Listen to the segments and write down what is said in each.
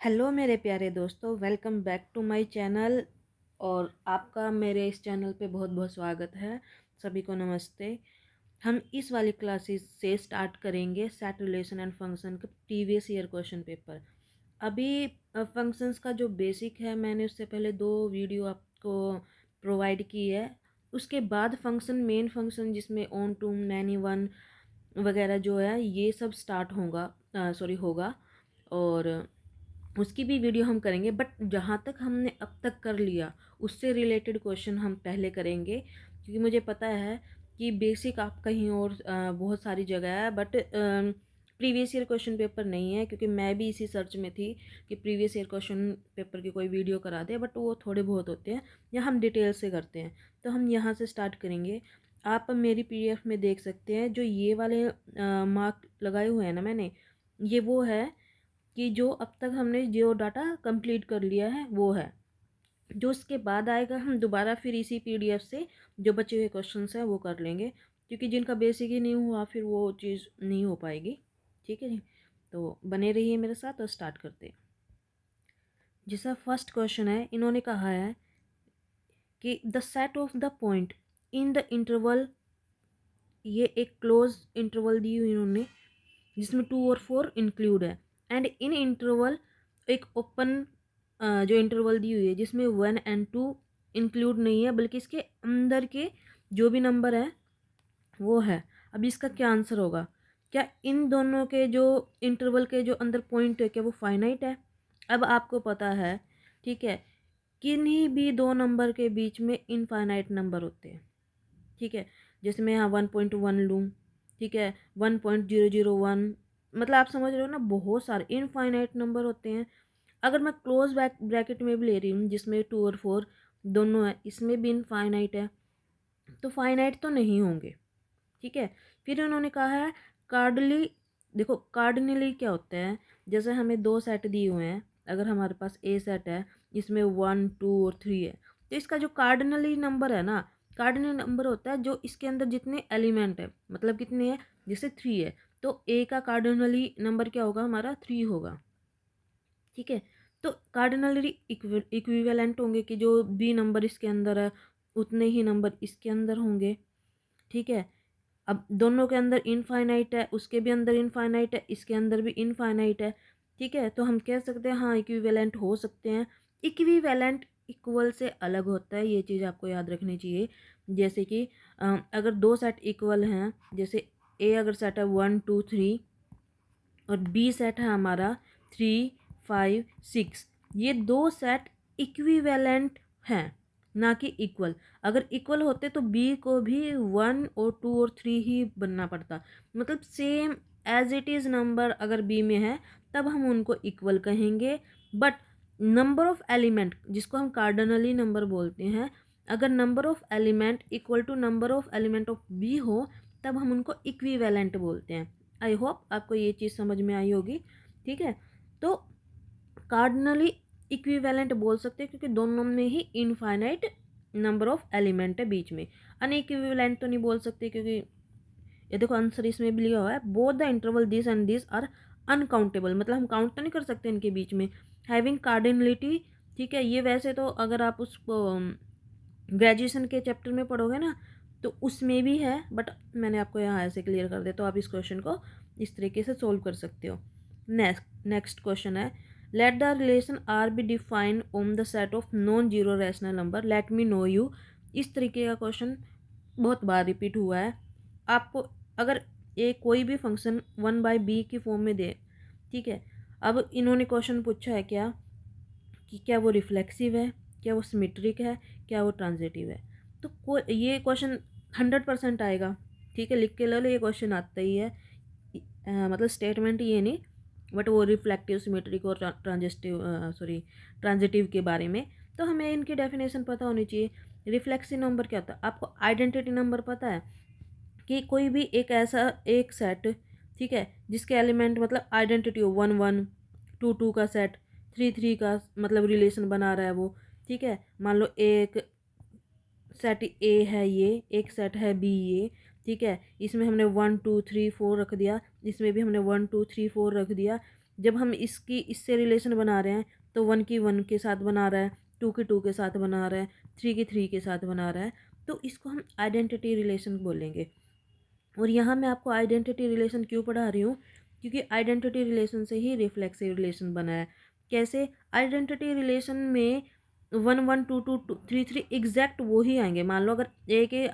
Hello मेरे प्यारे दोस्तों, welcome back to my channel. और आपका मेरे इस चैनल पे बहुत बहुत स्वागत है। सभी को नमस्ते। हम इस वाली क्लासेस से स्टार्ट करेंगे सेट रिलेशन एंड फंक्शन का प्रीवियस ईयर क्वेश्चन पेपर। अभी फंक्शंस का जो बेसिक है, मैंने उससे पहले 2 वीडियो आपको प्रोवाइड की है। उसके बाद फंक्शन, मेन फंक्शन जिसमें ऑन टू, मैनी वन वगैरह जो है, ये सब स्टार्ट होगा। और उसकी भी वीडियो हम करेंगे, बट जहाँ तक हमने अब तक कर लिया उससे रिलेटेड क्वेश्चन हम पहले करेंगे, क्योंकि मुझे पता है कि बेसिक आप कहीं और बहुत सारी जगह है, but previous year question paper नहीं है। क्योंकि मैं भी इसी सर्च में थी कि प्रीवियस ईयर क्वेश्चन पेपर की कोई वीडियो करा दे, बट वो थोड़े बहुत होते हैं या हम डिटेल से करते हैं। तो हम यहाँ से स्टार्ट करेंगे। आप मेरी पीडीएफ में देख सकते हैं, जो ये वाले मार्क लगाए हुए हैं ना मैंने, ये वो है कि जो अब तक हमने जो डाटा कंप्लीट कर लिया है वो है। जो उसके बाद आएगा हम दोबारा फिर इसी पीडीएफ से जो बचे हुए क्वेश्चंस हैं वो कर लेंगे, क्योंकि जिनका बेसिक ही नहीं हुआ फिर वो चीज़ नहीं हो पाएगी। ठीक है जी, तो बने रहिए मेरे साथ और स्टार्ट करते हैं। जैसा फर्स्ट क्वेश्चन है, इन्होंने कहा है कि the set of the point in the interval, ये एक क्लोज इंटरवल दी हुई इन्होंने जिसमें 2 और 4 इंक्लूड है। एंड इन इंटरवल एक ओपन जो इंटरवल दी हुई है जिसमें 1 और 2 इंक्लूड नहीं है, बल्कि इसके अंदर के जो भी नंबर है वो है। अब इसका क्या आंसर होगा? क्या इन दोनों के जो इंटरवल के जो अंदर पॉइंट है, क्या वो फाइनाइट है? अब आपको पता है, ठीक है, किन्हीं भी दो नंबर के बीच में इनफाइनाइट नंबर होते हैं। ठीक है, जैसे मैं यहाँ 1.1 लूँ, ठीक है, 1.001, मतलब आप समझ रहे हो ना, बहुत सारे इनफाइनाइट नंबर होते हैं। अगर मैं क्लोज ब्रैकेट में भी ले रही हूँ जिसमें 2 और 4 दोनों है, इसमें भी इनफाइनाइट है, तो फाइनाइट तो नहीं होंगे। ठीक है, फिर उन्होंने कहा है कार्डली। देखो कार्डिनली क्या होता है, जैसे हमें 2 सेट दिए हुए हैं, अगर हमारे पास ए सेट है, इसमें 1, 2 और 3 है, तो इसका जो कार्डिनली नंबर है ना, कार्डिनल नंबर होता है जो इसके अंदर जितने एलिमेंट है, मतलब कितने हैं, जैसे 3 है, तो ए का कार्डिनली नंबर क्या होगा, हमारा 3 होगा। ठीक है, तो कार्डिनली इक्विवेलेंट होंगे कि जो बी नंबर इसके अंदर है उतने ही नंबर इसके अंदर होंगे। ठीक है, अब दोनों के अंदर इनफाइनाइट है, उसके भी अंदर इनफाइनाइट है, इसके अंदर भी इनफाइनाइट है। ठीक है, तो हम कह सकते हैं हाँ इक्विवेलेंट हो सकते हैं। इक्विवेलेंट इक्वल से अलग होता है, ये चीज़ आपको याद रखनी चाहिए। जैसे कि अगर 2 सेट इक्वल हैं, जैसे ए अगर सेट है 1, 2, 3 और बी सेट है हमारा 3, 5, 6, ये 2 सेट इक्विवेलेंट हैं, ना कि इक्वल। अगर इक्वल होते तो बी को भी 1 और 2 और 3 ही बनना पड़ता, मतलब same as it is number अगर बी में है तब हम उनको इक्वल कहेंगे। बट नंबर ऑफ एलिमेंट, जिसको हम कार्डिनली नंबर बोलते हैं, अगर number of element equal to number of element of B हो तब हम उनको इक्विवेलेंट बोलते हैं। आई होप आपको ये चीज़ समझ में आई होगी। ठीक है, तो कार्डिनली इक्विवेलेंट बोल सकते हैं क्योंकि दोनों में ही इनफाइनाइट नंबर ऑफ एलिमेंट है बीच में। अनइक्विवेलेंट तो नहीं बोल सकते, क्योंकि ये देखो आंसर इसमें भी लिया हुआ है, both the interval this and this are uncountable, मतलब हम काउंट तो नहीं कर सकते इनके बीच में। हैविंग कार्डिनलिटी, ठीक है, ये वैसे तो अगर आप उसको ग्रेजुएशन के चैप्टर में पढ़ोगे ना तो उसमें भी है, बट मैंने आपको यहाँ ऐसे क्लियर कर दिया, तो आप इस क्वेश्चन को इस तरीके से सोल्व कर सकते हो। नेक्स्ट क्वेश्चन है, let the relation R be defined on the set of non zero rational number, let me know you. इस तरीके का क्वेश्चन बहुत बार रिपीट हुआ है। आपको अगर ए कोई भी फंक्शन 1/b की फॉर्म में दे, ठीक है, अब इन्होंने क्वेश्चन पूछा है क्या कि क्या वो रिफ्लेक्सिव है, क्या वो सिमेट्रिक है, क्या वो ट्रांजिटिव है। तो ये क्वेश्चन 100% आएगा। ठीक है, लिख के ले लो, ये क्वेश्चन आता ही है। मतलब स्टेटमेंट ये नहीं, बट वो रिफ्लेक्टिव, सिमेट्रिक और ट्रांजिटिव के बारे में। तो हमें इनकी डेफिनेशन पता होनी चाहिए। रिफ्लेक्सिव नंबर क्या होता है, आपको आइडेंटिटी नंबर पता है कि कोई भी एक ऐसा एक सेट, ठीक है, जिसके एलिमेंट मतलब आइडेंटिटी हो, 1, 1, 2, 2 का सेट, 3, 3 का मतलब रिलेशन बना रहा है वो। ठीक है, मान लो एक सेट ए है, ये एक सेट है बी, ये ठीक है, इसमें हमने 1, 2, 3, 4 रख दिया, इसमें भी हमने 1 2 3 4 रख दिया। जब हम इससे रिलेशन बना रहे हैं तो 1 की 1 के साथ बना रहा है, 2 की 2 के साथ बना रहा है, 3 की 3 के साथ बना रहा है, तो इसको हम आइडेंटिटी रिलेशन बोलेंगे। और यहाँ मैं आपको आइडेंटिटी रिलेशन क्यों पढ़ा रही हूँ, क्योंकि आइडेंटिटी रिलेशन से ही रिफ्लेक्सिव रिलेशन बना है। कैसे? आइडेंटिटी रिलेशन में 1 1 2 2 3 3 एग्जैक्ट वो ही आएंगे। मान लो अगर ए के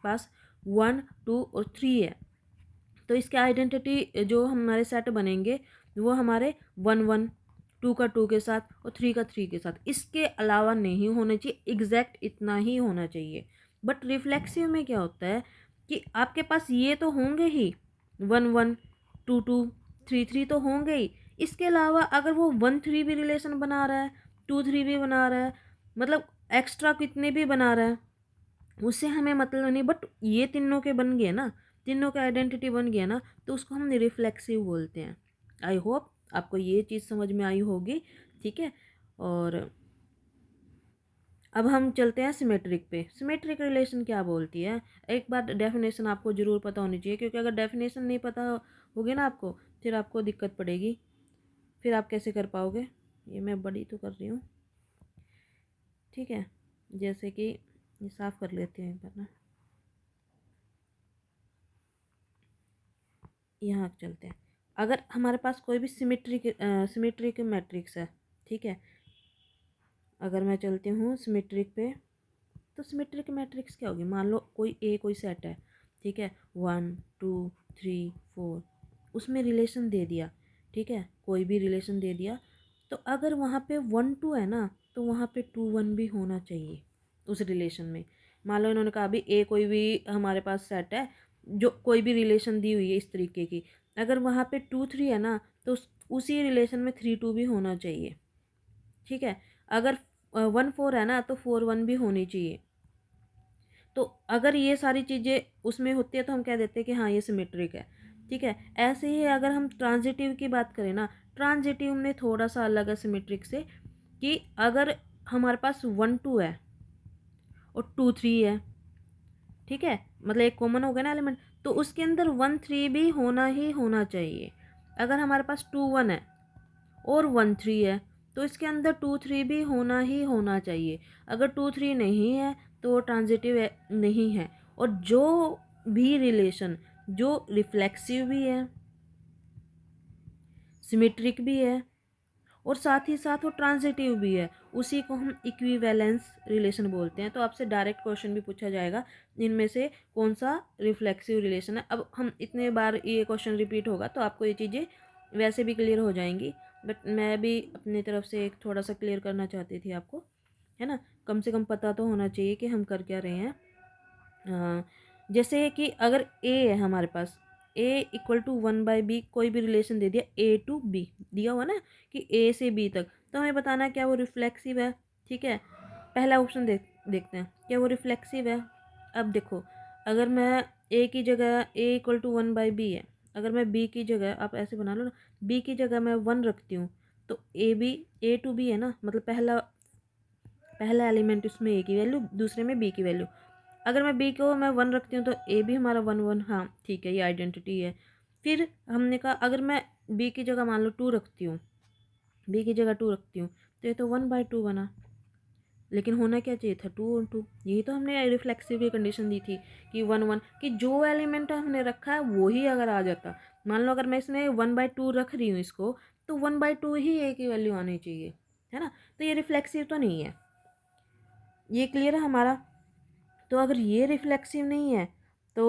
पास 1 2 और 3 है, तो इसके आइडेंटिटी जो हमारे सेट बनेंगे वो हमारे 1 1 2 का 2 के साथ और 3 का 3 के साथ, इसके अलावा नहीं होना चाहिए, एग्जैक्ट इतना ही होना चाहिए। बट रिफ्लेक्सिव में क्या होता है कि आपके पास ये तो होंगे ही, 1 1 2 2 3 3 तो होंगे ही, इसके अलावा अगर वो 1 3 भी रिलेशन बना रहा है, 2 3 भी बना रहा है, मतलब एक्स्ट्रा कितने भी बना रहा है, उससे हमें मतलब नहीं। बट ये तीनों के बन गए ना, तीनों का आइडेंटिटी बन गया ना, तो उसको हम रिफ्लेक्सिव बोलते हैं। आई होप आपको ये चीज़ समझ में आई होगी। ठीक है, और अब हम चलते हैं सिमेट्रिक पे। सिमेट्रिक रिलेशन क्या बोलती है? एक बार डेफिनेशन आपको ज़रूर पता होनी चाहिए, क्योंकि अगर डेफिनेशन नहीं पता होगी ना आपको, फिर आपको दिक्कत पड़ेगी, फिर आप कैसे कर पाओगे। ये मैं बड़ी तो कर रही हूँ, ठीक है, जैसे कि ये साफ़ कर लेते हैं एक बार ना, यहाँ चलते हैं। अगर हमारे पास कोई भी सिमेट्रिक मैट्रिक्स है, ठीक है, अगर मैं चलती हूँ सिमेट्रिक पे, तो सिमेट्रिक मैट्रिक्स क्या होगी? मान लो कोई सेट है, ठीक है, 1 2 3 4, उसमें रिलेशन दे दिया, ठीक है, कोई भी रिलेशन दे दिया, तो अगर वहाँ पे 1 2 है ना, तो वहाँ पे 2 1 भी होना चाहिए उस रिलेशन में। मान लो इन्होंने कहा अभी कोई भी हमारे पास सेट है, जो कोई भी रिलेशन दी हुई है इस तरीके की, अगर वहाँ पे 2 3 है ना, तो उसी रिलेशन में 3 2 भी होना चाहिए। ठीक है, अगर 1 4 है ना, तो 4 1 भी होनी चाहिए। तो अगर ये सारी चीज़ें उसमें होती है तो हम कह देते हैं कि हाँ ये सिमेट्रिक है। ठीक है, ऐसे ही अगर हम ट्रांजिटिव की बात करें ना, ट्रांजिटिव में थोड़ा सा अलग है सिमेट्रिक से, कि अगर हमारे पास 1 2 है और 2 3 है, ठीक है, मतलब एक कॉमन हो गया ना एलिमेंट, तो उसके अंदर 1 3 भी होना ही होना चाहिए। अगर हमारे पास 2 1 है और 1 3 है, तो इसके अंदर 2 3 भी होना ही होना चाहिए। अगर 2 3 नहीं है तो वो ट्रांजिटिव नहीं है। और जो भी रिलेशन जो रिफ्लेक्सिव भी है, सिमेट्रिक भी है, और साथ ही साथ वो ट्रांजिटिव भी है, उसी को हम इक्विवेलेंस रिलेशन बोलते हैं। तो आपसे डायरेक्ट क्वेश्चन भी पूछा जाएगा, इनमें से कौन सा रिफ्लेक्सिव रिलेशन है। अब हम इतने बार ये क्वेश्चन रिपीट होगा तो आपको ये चीज़ें वैसे भी क्लियर हो जाएंगी, बट मैं भी अपनी तरफ से एक थोड़ा सा क्लियर करना चाहती थी आपको, है ना, कम से कम पता तो होना चाहिए कि हम कर क्या रहे हैं। जैसे कि अगर ए है हमारे पास, ए इक्वल टू 1/b, कोई भी रिलेशन दे दिया ए टू बी, दिया हुआ ना कि ए से बी तक, तो हमें बताना है क्या वो रिफ्लेक्सिव है। ठीक है, पहला ऑप्शन देखते हैं क्या वो रिफ्लेक्सिव है। अब देखो, अगर मैं ए की जगह ए इक्वल टू 1/b है, अगर मैं बी की जगह, आप ऐसे बना लो ना, बी की जगह मैं 1 रखती हूँ, तो ए टू बी है ना, मतलब पहला एलिमेंट उसमें ए की वैल्यू, दूसरे में बी की वैल्यू। अगर मैं बी को मैं 1 रखती हूँ तो ए भी हमारा 1 1, हाँ ठीक है, ये आइडेंटिटी है। फिर हमने कहा अगर मैं बी की जगह मान लो 2 रखती हूँ, बी की जगह 2 रखती हूँ, तो ये तो 1/2 बना, लेकिन होना क्या चाहिए था 2 और 2। यही तो हमने रिफ्लेक्सिव की कंडीशन दी थी कि 1 1, कि जो एलिमेंट हमने रखा है वही अगर आ जाता, मान लो अगर मैं इसमें 1/2 रख रही हूँ इसको, तो 1/2 ही ए की वैल्यू आनी चाहिए, है ना। तो ये रिफ्लेक्सिव तो नहीं है, ये क्लियर है हमारा। तो अगर ये रिफ्लेक्सिव नहीं है तो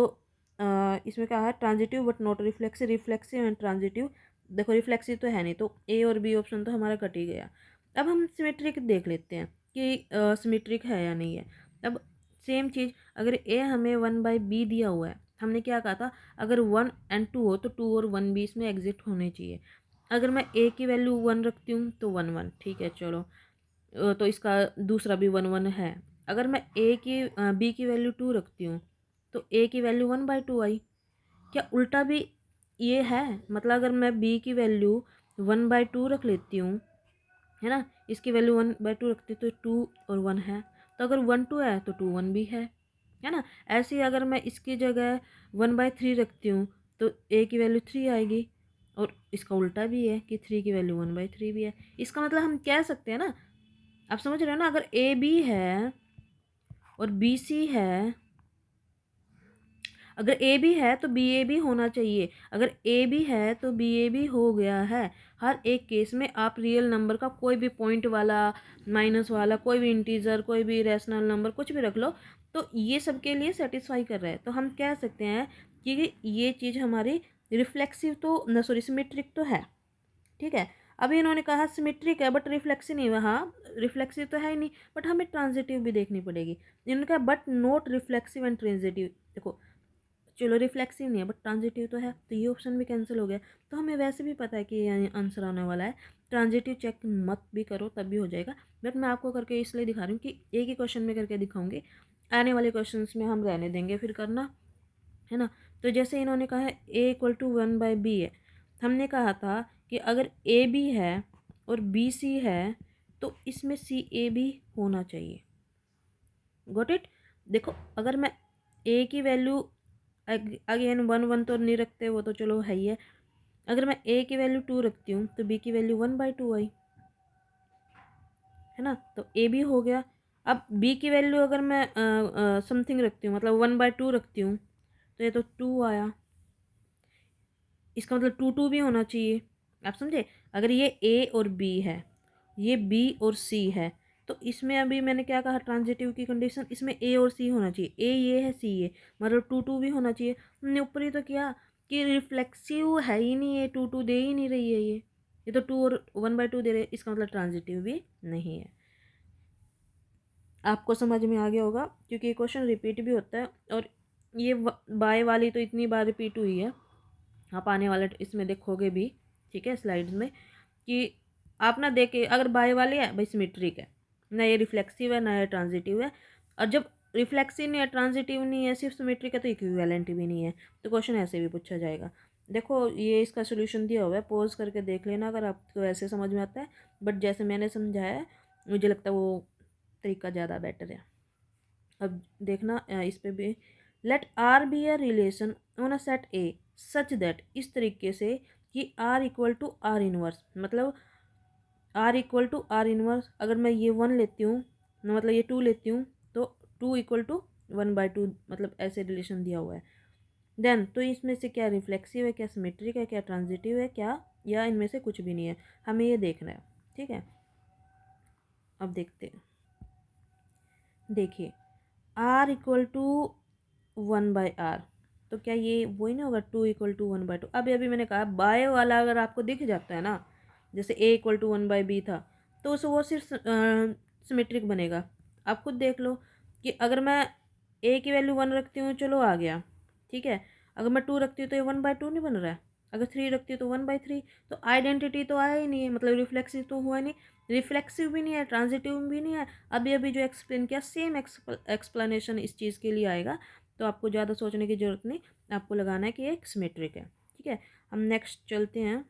इसमें क्या है, transitive but not reflexive, reflexive and transitive. देखो रिफ्लेक्सिव तो है नहीं, तो ए और बी ऑप्शन तो हमारा कट ही गया। अब हम सिमेट्रिक देख लेते हैं कि सिमेट्रिक है या नहीं है। अब सेम चीज़, अगर ए हमें 1/b दिया हुआ है, हमने क्या कहा था, अगर 1 एंड 2 हो तो 2 और 1 भी इसमें एग्जिट होने चाहिए। अगर मैं ए की वैल्यू 1 रखती हूँ तो 1 1, ठीक है चलो, तो इसका दूसरा भी 1 1 है। अगर मैं बी की वैल्यू 2 रखती हूँ तो ए की वैल्यू 1/2 आई। क्या उल्टा भी ये है? मतलब अगर मैं बी की वैल्यू 1/2 रख लेती हूँ, है ना, इसकी वैल्यू 1/2 रखती हूँ, तो 2 और 1 है, तो अगर 1 2 है तो 2 1 भी है ना। ऐसे ही अगर मैं इसकी जगह 1/3 रखती हूँ तो ए की वैल्यू 3 आएगी, और इसका उल्टा भी है कि 3 की वैल्यू 1/3 भी है। इसका मतलब हम कह सकते हैं ना, आप समझ रहे हो ना, अगर ए बी है और बी सी है, अगर ए बी है तो बी ए भी होना चाहिए, अगर ए बी है तो बी ए भी हो गया है। हर एक केस में आप रियल नंबर का कोई भी पॉइंट वाला, माइनस वाला, कोई भी इंटीजर, कोई भी रैशनल नंबर, कुछ भी रख लो, तो ये सब के लिए सेटिस्फाई कर रहा है। तो हम कह सकते हैं कि ये चीज़ हमारी रिफ्लेक्सिव तो न, सॉरी, सिमेट्रिक तो है। ठीक है, अभी इन्होंने कहा सिमेट्रिक है बट रिफ्लेक्सिव नहीं है। हाँ, रिफ्लेक्सिव तो है ही नहीं, बट हमें ट्रांजिटिव भी देखनी पड़ेगी। इन्होंने कहा but not reflexive and transitive. देखो, चलो रिफ्लेक्सिव नहीं है बट ट्रांजिटिव तो है, तो ये ऑप्शन भी कैंसिल हो गया। तो हमें वैसे भी पता है कि ये आंसर आने वाला है। ट्रांजिटिव चेक मत भी करो तब भी हो जाएगा, बट मैं आपको करके इसलिए दिखा रही हूँ कि एक ही क्वेश्चन में करके दिखाऊंगी, आने वाले क्वेश्चन में हम रहने देंगे फिर करना, है ना। तो जैसे इन्होंने कहा है A = 1/b है, हमने कहा था कि अगर ए बी है और बी सी है तो इसमें सी ए भी होना चाहिए। Got it. देखो, अगर मैं ए की वैल्यू, अगेन 1 1 तो नहीं रखते, वो तो चलो है ही है। अगर मैं ए की वैल्यू 2 रखती हूँ तो बी की वैल्यू 1/2 आई, है ना, तो ए भी हो गया। अब बी की वैल्यू अगर मैं समथिंग रखती हूँ, मतलब 1/2 रखती हूँ, तो ये तो 2 आया। इसका मतलब 2 भी होना चाहिए, आप समझे। अगर ये ए और बी है, ये बी और सी है, तो इसमें अभी मैंने क्या कहा, ट्रांजिटिव की कंडीशन, इसमें ए और सी होना चाहिए। ए ये है, सी ये, मतलब 2 भी होना चाहिए। हमने ऊपर ही तो किया कि रिफ्लेक्सिव है ही नहीं, ये 2 दे ही नहीं रही है, ये तो 2 और 1/2 दे रहे हैं, इसका मतलब ट्रांजिटिव भी नहीं है। आपको समझ में आ गया होगा, क्योंकि ये क्वेश्चन रिपीट भी होता है, और ये बाय वाली तो इतनी बार रिपीट हुई है, आप आने वाले इसमें देखोगे भी, ठीक है, स्लाइड्स में, कि आप ना देखे, अगर बाय वाले है भाई सिमेट्रिक है, ना ये रिफ्लेक्सिव है ना ये ट्रांजिटिव है, और जब रिफ्लेक्सिव नहीं है, ट्रांजिटिव नहीं है, सिर्फ सिमेट्रिक है, तो इक्विवेलेंट भी नहीं है, तो क्वेश्चन ऐसे भी पूछा जाएगा। देखो, ये इसका सोल्यूशन दिया हुआ है, पॉज करके देख लेना अगर आपको ऐसे समझ में आता है, बट जैसे मैंने समझाया है, मुझे लगता है वो तरीका ज़्यादा बेटर है। अब देखना इस पे भी, let R be a relation on a set A such that, इस तरीके से कि R equal to R inverse, मतलब R equal to R inverse, अगर मैं ये 1 लेती हूँ, मतलब ये 2 लेती हूँ, तो 2 इक्वल टू 1/2, मतलब ऐसे रिलेशन दिया हुआ है। देन तो इसमें से क्या रिफ्लेक्सिव है, क्या सिमेट्रिक है, क्या ट्रांजिटिव है, क्या, या इनमें से कुछ भी नहीं है, हमें ये देखना है। ठीक है, अब देखते हैं। देखिए, आर इक्वल टू 1/r, तो क्या ये वही ना होगा, 2 = 1/2। अभी अभी मैंने कहा बाय वाला अगर आपको दिख जाता है ना, जैसे A = 1/b था, तो उसे वो सिर्फ सिमेट्रिक बनेगा। आप खुद देख लो कि अगर मैं ए की वैल्यू 1 रखती हूँ, चलो आ गया, ठीक है। अगर मैं 2 रखती हूँ तो ये 1/2 नहीं बन रहा है, अगर 3 रखती हूँ तो 1/3, तो आइडेंटिटी तो आया ही नहीं है, मतलब रिफ्लेक्सिव तो हुआ नहीं, रिफ्लेक्सिव भी नहीं है, ट्रांजिटिव भी नहीं है। अभी अभी जो एक्सप्लेन किया, सेम एक्सप्लेनेशन इस चीज़ के लिए आएगा, तो आपको ज़्यादा सोचने की ज़रूरत नहीं, आपको लगाना है कि ये सिमेट्रिक है। ठीक है, हम नेक्स्ट चलते हैं,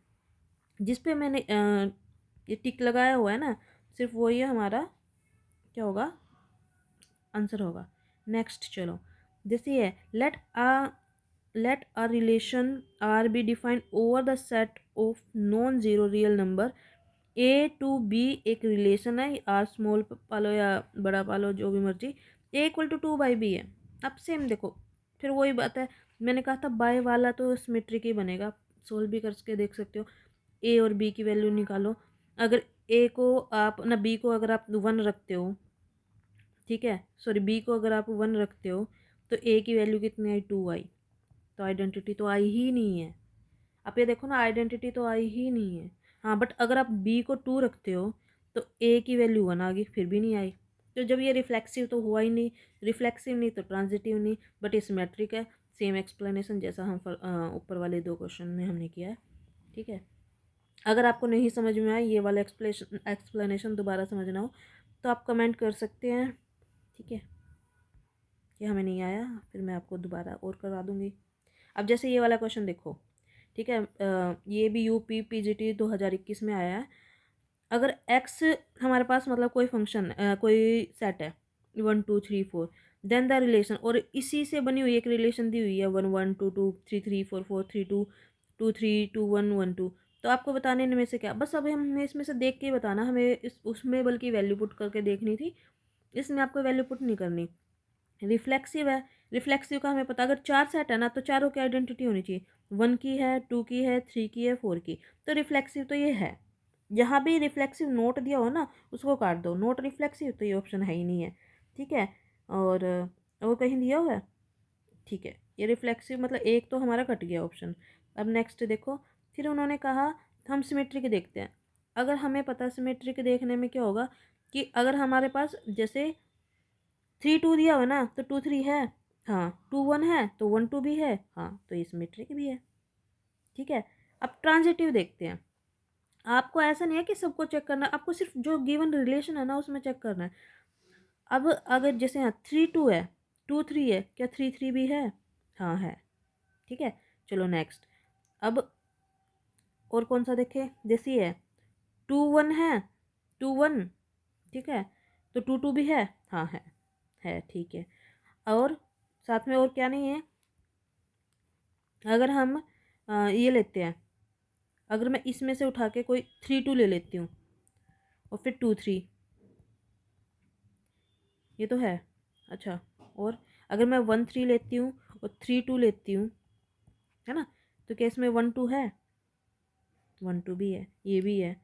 जिस पे मैंने ये टिक लगाया हुआ है ना, सिर्फ वही है हमारा, क्या होगा, आंसर होगा। नेक्स्ट चलो, जैसे ये let a relation R be defined over the set of non zero real number A to B, एक रिलेशन है, आर स्मॉल पालो या बड़ा पालो जो भी मर्जी, A = 2/b है। अब सेम देखो, फिर वही बात है, मैंने कहा था बाय वाला तो सिमेट्रिक ही बनेगा, सोल्व भी करके देख सकते हो। ए और बी की वैल्यू निकालो, अगर ए को आप ना, बी को अगर आप 1 रखते हो, ठीक है, सॉरी, बी को अगर आप 1 रखते हो, तो ए की वैल्यू कितनी आई, 2 आई, तो आइडेंटिटी तो आई ही नहीं है। आप ये देखो ना, आइडेंटिटी तो आई ही नहीं है। हाँ, बट अगर आप बी को 2 रखते हो तो ए की वैल्यू 1 आ गई, फिर भी नहीं आई। तो जब ये रिफ्लेक्सिव तो हुआ ही नहीं, रिफ्लेक्सिव नहीं तो ट्रांजिटिव नहीं, बट ये सिमेट्रिक है। सेम एक्सप्लेनेशन जैसा हम ऊपर वाले 2 क्वेश्चन में हमने किया है। ठीक है, अगर आपको नहीं समझ में आया, ये वाला एक्सप्लेनेशन दोबारा समझना हो, तो आप कमेंट कर सकते हैं। ठीक है, कि हमें नहीं आया, फिर मैं आपको दोबारा और करवा दूँगी। अब जैसे ये वाला क्वेश्चन देखो, ठीक है, ये भी यूपी पीजीटी 2021 में आया है। अगर एक्स हमारे पास, मतलब कोई फंक्शन, कोई सेट है 1 2 3 4, देन द रिलेशन, और इसी से बनी हुई एक रिलेशन दी हुई है 1 1 2 2 3 3 4 4 3 2 2 3 2 1 1 2। तो आपको बताने में से क्या, बस अभी हमें इसमें से देख के ही बताना, हमें इस उसमें बल्कि वैल्यू पुट करके देखनी थी, इसमें आपको वैल्यू पुट नहीं करनी। रिफ्लेक्सिव है, रिफ्लेक्सिव का हमें पता, अगर 4 सेट है ना तो चारों की आइडेंटिटी होनी चाहिए, 1 की है, 2 की है, 3 की है, 4 की। तो रिफ्लेक्सिव तो ये है, जहाँ भी रिफ्लेक्सिव नोट दिया हो ना उसको काट दो, नोट रिफ्लेक्सिव तो ये ऑप्शन है ही नहीं है, ठीक है। और कहीं दिया हुआ है, ठीक है, ये रिफ्लेक्सिव मतलब एक तो हमारा कट गया ऑप्शन। अब नेक्स्ट देखो, फिर उन्होंने कहा हम सिमेट्रिक देखते हैं। अगर हमें पता सिमेट्रिक देखने में क्या होगा कि अगर हमारे पास जैसे 3 2 दिया हो ना तो 2 3 है, हाँ 2 1 है तो 1 2 भी है, हाँ तो ये सिमेट्रिक भी है, ठीक है। अब ट्रांजिटिव देखते हैं। आपको ऐसा नहीं है कि सबको चेक करना है, आपको सिर्फ जो गिवन रिलेशन है ना उसमें चेक करना है। अब अगर जैसे यहाँ 3 2 है, 2 3 है, क्या 3 3 भी है, हाँ है, ठीक है। चलो नेक्स्ट। अब और कौन सा देखे, जैसे ये है 2 1 है, 2 1, ठीक है, तो 2 2 भी है, हाँ है, ठीक है। और साथ में और क्या नहीं है, अगर हम ये लेते हैं, अगर मैं इसमें से उठा के कोई 3 2 ले लेती हूँ और फिर 2 3, ये तो है, अच्छा। और अगर मैं 1 3 लेती हूँ और 3 2 लेती हूँ, है ना, तो क्या इसमें 1 2 है, 1 2 भी है, ये भी है,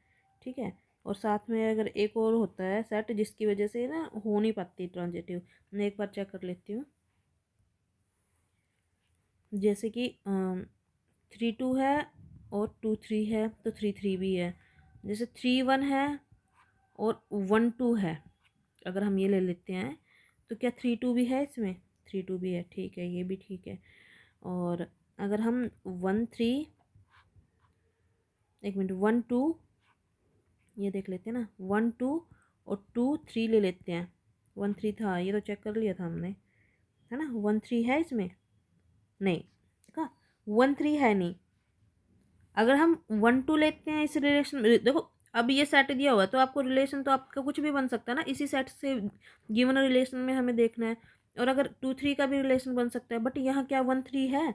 ठीक है। और साथ में अगर एक और होता है सेट जिसकी वजह से ना हो नहीं पाती ट्रांजिटिव, मैं एक बार चेक कर लेती हूँ। जैसे कि 3 2 है और 2 3 है तो 3 3 भी है, जैसे 3 1 है और 1 2 है, अगर हम ये ले लेते हैं तो क्या 3 2 भी है इसमें, 3 2 भी है, ठीक है, ये भी ठीक है। और अगर हम 1 3, एक मिनट, 1 2, ये देख लेते हैं ना, 1 2 और 2 3 ले लेते हैं, 1 3 था, ये तो चेक कर लिया था हमने, है ना। 1 3 है इसमें, नहीं, देखा 1 3 है नहीं। अगर हम 1 2 लेते हैं इस रिलेशन में, देखो अब ये सेट दिया हुआ है तो आपको रिलेशन तो आपका कुछ भी बन सकता है ना, इसी सेट से गिवन रिलेशन में हमें देखना है। और अगर 2 3 का भी रिलेशन बन सकता है, बट यहाँ क्या 1 3 है,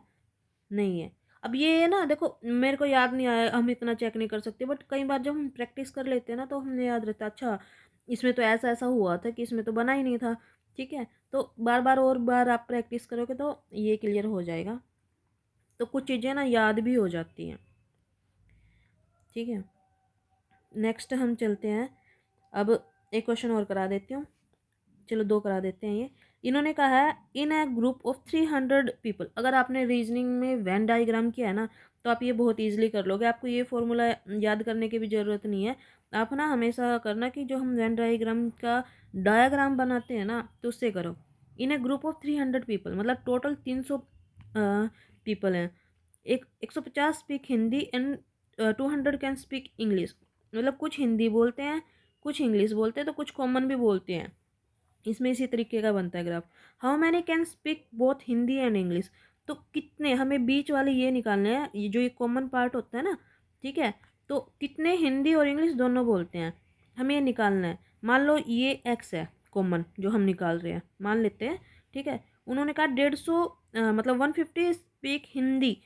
नहीं है। अब ये है ना, देखो मेरे को याद नहीं आया, हम इतना चेक नहीं कर सकते, बट कई बार जब हम प्रैक्टिस कर लेते हैं ना तो हमें याद रहता है, अच्छा इसमें तो ऐसा ऐसा हुआ था कि इसमें तो बना ही नहीं था, ठीक है। तो बार बार और बार आप प्रैक्टिस करोगे तो ये क्लियर हो जाएगा, तो कुछ चीज़ें ना याद भी हो जाती हैं, ठीक है। नेक्स्ट हम चलते हैं, अब एक क्वेश्चन और करा देती हूँ, चलो दो करा देते हैं ये। इन्होंने कहा है इन ए ग्रुप ऑफ 300 पीपल, अगर आपने रीजनिंग में वेन डायग्राम किया है ना तो आप ये बहुत इजीली कर लोगे, आपको ये फॉर्मूला याद करने की भी ज़रूरत नहीं है। आप ना हमेशा करना कि जो हम वेन डायग्राम का डायग्राम बनाते हैं ना तो उससे करो। इन ए ग्रुप ऑफ 300 पीपल मतलब टोटल 300 पीपल हैं, 150 speak Hindi and 200 can speak English, मतलब कुछ हिंदी बोलते हैं, कुछ इंग्लिश बोलते हैं, तो कुछ कॉमन भी बोलते हैं। इसमें इसी तरीके का बनता है graph. How many can speak both Hindi and English, तो कितने, हमें बीच वाले ये निकालने हैं, ये जो ये कॉमन पार्ट होता है ना, ठीक है। तो कितने हिंदी और इंग्लिश दोनों बोलते हैं, हमें ये निकालना है। मान लो ये एक्स है कॉमन जो हम निकाल रहे हैं, मान लेते हैं, ठीक है। उन्होंने कहा 150 मतलब 150 स्पीक हिंदी,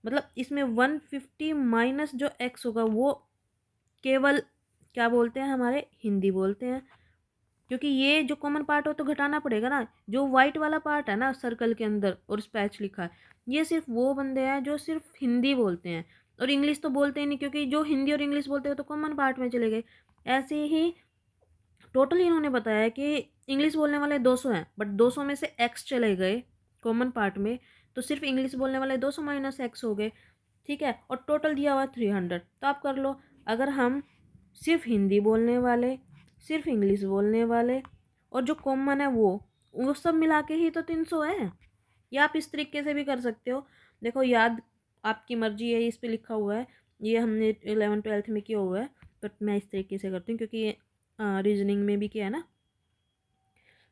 मतलब इसमें 150 माइनस जो एक्स होगा वो केवल क्या बोलते हैं, हमारे हिंदी बोलते हैं, क्योंकि ये जो कॉमन पार्ट हो तो घटाना पड़ेगा ना। जो वाइट वाला पार्ट है ना सर्कल के अंदर और स्पैच लिखा है, ये सिर्फ वो बंदे हैं जो सिर्फ हिंदी बोलते हैं, और इंग्लिश तो बोलते ही नहीं, क्योंकि जो हिंदी और इंग्लिश बोलते हैं तो कॉमन पार्ट में चले गए। ऐसे ही टोटल इन्होंने बताया कि इंग्लिश बोलने वाले 200 हैं, बट 200 में से एक्स चले गए कॉमन पार्ट में, तो सिर्फ इंग्लिश बोलने वाले 200 माइनस एक्स हो गए, ठीक है। और टोटल दिया हुआ 300, तो आप कर लो, अगर हम सिर्फ हिंदी बोलने वाले, सिर्फ इंग्लिश बोलने वाले और जो कॉमन है वो सब मिला के ही तो 300 है। या आप इस तरीके से भी कर सकते हो, देखो याद आपकी मर्जी है, इस पे लिखा हुआ है, ये हमने 11th 12th में किया हुआ है, बट मैं इस तरीके से करती हूँ क्योंकि ये रीजनिंग में भी किया है ना।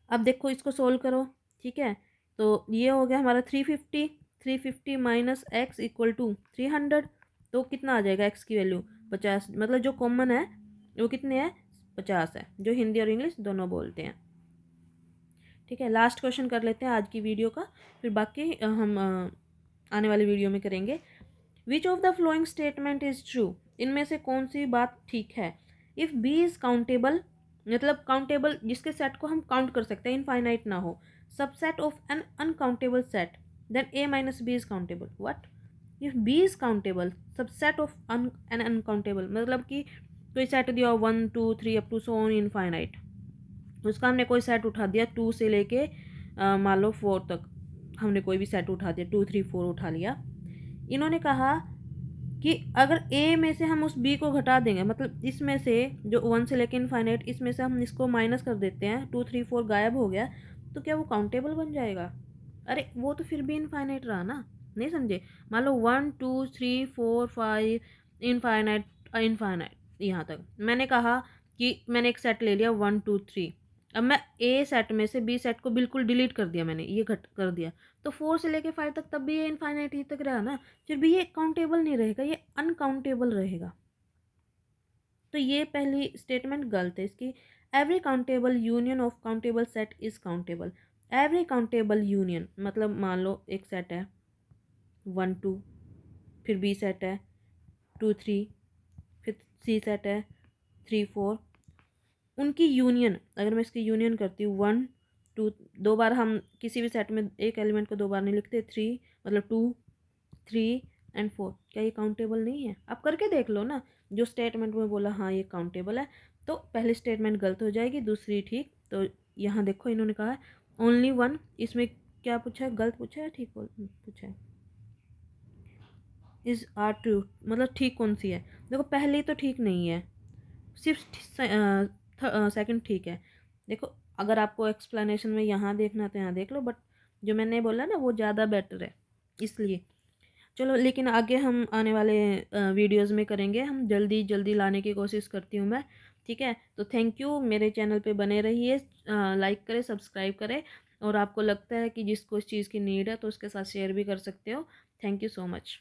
अब देखो इसको सोल्व करो, ठीक है। तो ये हो गया हमारा 350, 350 माइनस एक्स इक्वल टू 300, तो कितना आ जाएगा एक्स की वैल्यू 50, मतलब जो कॉमन है वो कितने हैं 50 है, जो हिंदी और इंग्लिश दोनों बोलते हैं, ठीक है, लास्ट क्वेश्चन कर लेते हैं आज की वीडियो का, फिर बाकी हम आने वाली वीडियो में करेंगे। Which of the following statement is true, इनमें से कौन सी बात ठीक है। इफ़ बी इज़ काउंटेबल, मतलब काउंटेबल जिसके सेट को हम काउंट कर सकते हैं, इनफाइनाइट ना हो, subset of an uncountable set, then A minus B is countable. What? If B is countable subset of an uncountable, मतलब कि कोई सेट दिया हो 1 2 3 up to so on infinite, उसका हमने कोई सेट उठा दिया 2 से लेके मान लो 4 तक, हमने कोई भी सेट उठा दिया 2 3 4 उठा लिया। इन्होंने कहा कि अगर ए में से हम उस बी को घटा देंगे, मतलब इसमें से जो 1 से लेके इनफाइनाइट, इसमें से हम इसको माइनस कर देते हैं, 2 3 4 गायब हो गया, तो क्या वो काउंटेबल बन जाएगा? अरे वो तो फिर भी इनफाइनाइट रहा ना, नहीं समझे? मान लो 1 2 3 4 5 इनफाइनाइट, इनफाइनाइट यहाँ तक मैंने कहा कि मैंने एक सेट ले लिया 1 2 3, अब मैं ए सेट में से बी सेट को बिल्कुल डिलीट कर दिया, मैंने ये घट कर दिया, तो 4 से लेके 5 तक तब भी ये इनफाइनाइट ही तक रहा ना, फिर भी ये काउंटेबल नहीं रहेगा, ये अनकाउंटेबल रहेगा। तो ये पहली स्टेटमेंट गलत है इसकी। Every countable union of countable set is countable. Every countable union मतलब मान लो एक सेट है 1 2, फिर बी सेट है 2 3, फिर सी सेट है 3 4, उनकी यूनियन, अगर मैं इसकी यूनियन करती हूँ 1 2, दो बार हम किसी भी सेट में एक एलिमेंट को दो बार नहीं लिखते, 3 मतलब 2 3 एंड 4, क्या ये काउंटेबल नहीं है? आप करके देख लो ना, जो स्टेटमेंट में बोला हाँ ये काउंटेबल है, तो पहली स्टेटमेंट गलत हो जाएगी, दूसरी ठीक। तो यहाँ देखो इन्होंने कहा है ओनली वन, इसमें क्या पूछा है, गलत पूछा है ठीक पूछा है, इज आर ट्रू, मतलब ठीक कौन सी है? देखो पहली तो ठीक नहीं है, सिर्फ सेकंड ठीक है। देखो अगर आपको एक्सप्लेनेशन में यहाँ देखना तो यहाँ देख लो, बट जो मैंने बोला ना वो ज़्यादा बेटर है, इसलिए। चलो लेकिन आगे हम आने वाले वीडियोस में करेंगे, हम जल्दी जल्दी लाने की कोशिश करती हूँ मैं, ठीक है। तो थैंक यू, मेरे चैनल पे बने रहिए, लाइक करें सब्सक्राइब करें, और आपको लगता है कि जिसको इस चीज़ की नीड है तो उसके साथ शेयर भी कर सकते हो। Thank you so much.